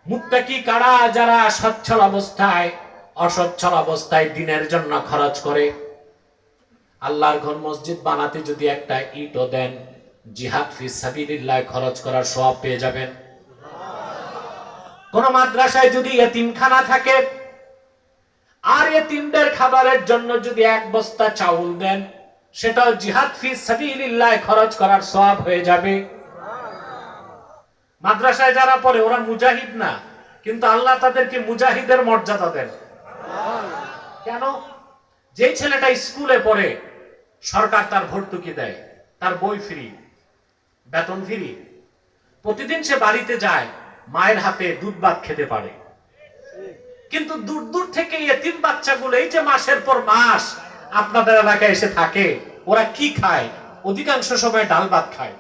মুত্তাকি কারা? যারা সচ্ছল অবস্থায় অসচ্ছল অবস্থায় দিনের জন্য খরচ করে। আল্লাহর ঘর মসজিদ বানাতে যদি একটা ইটও দেন, জিহাদ ফি সাবিলিল্লাহ খরচ করার সওয়াব পেয়ে যাবেন। কোন মাদ্রাসায় যদি এতিমখানা থাকে আর এতিমদের খাবারের জন্য যদি এক বস্তা চাউল দেন, সেটাও জিহাদ ফি সাবিলিল্লাহ খরচ করার সওয়াব হয়ে যাবে। মাদ্রাসায় যারা পড়ে ওরা মুজাহিদ না, কিন্তু আল্লাহ তাদেরকে মুজাহিদের মর্যাদা দেন। কেন? যে ছেলেটা স্কুলে পড়ে, সরকার তার ভর্তুকি দেয়, তার বই ফ্রি, বেতন ফ্রি, প্রতিদিন সে বাড়িতে যায়, মায়ের হাতে দুধ ভাত খেতে পারে। কিন্তু দূর দূর থেকে এতিম বাচ্চাগুলো এই যে মাসের পর মাস আপনাদের এলাকায় এসে থাকে, ওরা কি খায়? অধিকাংশ সময় ডাল ভাত খায়,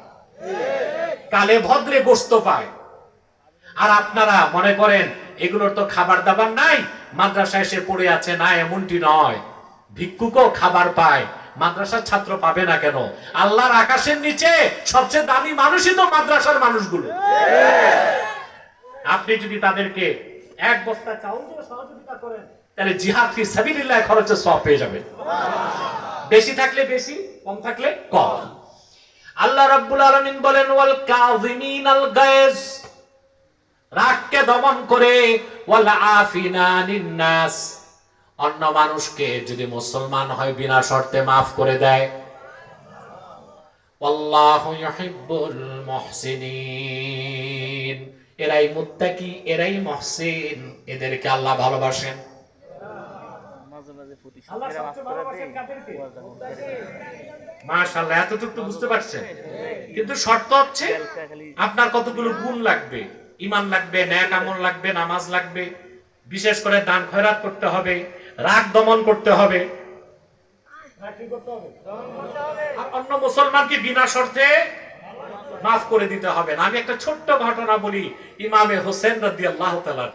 কালে ভদ্রে গোশত পায়। আর আপনারা মনে করেন এগুলোর তো খাবার দাবার নাই, মাদ্রাসায় এসে পড়ে আছে। না, এমনটি নয়। ভিক্ষুকও খাবার পায়, মাদ্রাসার ছাত্র পাবে না কেন? আল্লাহর আকাশের নিচে সবচেয়ে দামি মানুষই তো মাদ্রাসার মানুষগুলো। আপনি যদি তাদেরকে এক বস্তা চাউল দিয়ে সহযোগিতা করেন, তাহলে জিহাদ ফি সাবিলিল্লাহ খরচের সওয়াব পেয়ে যাবেন। বেশি থাকলে বেশি, কম থাকলে কম। আল্লাহ রাব্বুল আলামিন বলেন, ওয়াল কাযিমিনাল গায়জ, রাগকে দমন করে, ওয়াল আফিনা আনিন নাস, অন্য মানুষকে যদি মুসলমান হয় বিনা শর্তে মাফ করে দেয়। আল্লাহু ইউহিব্বুল মুহসিনিন, এরাই মুত্তাকি, এরাই মুহসিন, এদেরকে আল্লাহ ভালোবাসেন। আল্লাহ সবচেয়ে ভালোবাসেন কাদেরকে? মাশাআল্লাহ, এতটুকু বুঝতে পারছেন। কিন্তু শর্ত হচ্ছে আপনার কতগুলো গুণ লাগবে। ঈমান লাগবে, নেক আমল লাগবে, নামাজ লাগবে, বিশেষ করে দান খয়রাত করতে হবে, রাগ দমন করতে হবে। আর অন্য মুসলমানকে বিনা শর্তে মাফ করে দিতে হবে না। আমি একটা ছোট্ট ঘটনা বলি। ইমামে হোসেন রাদিয়াল্লাহু তাআলা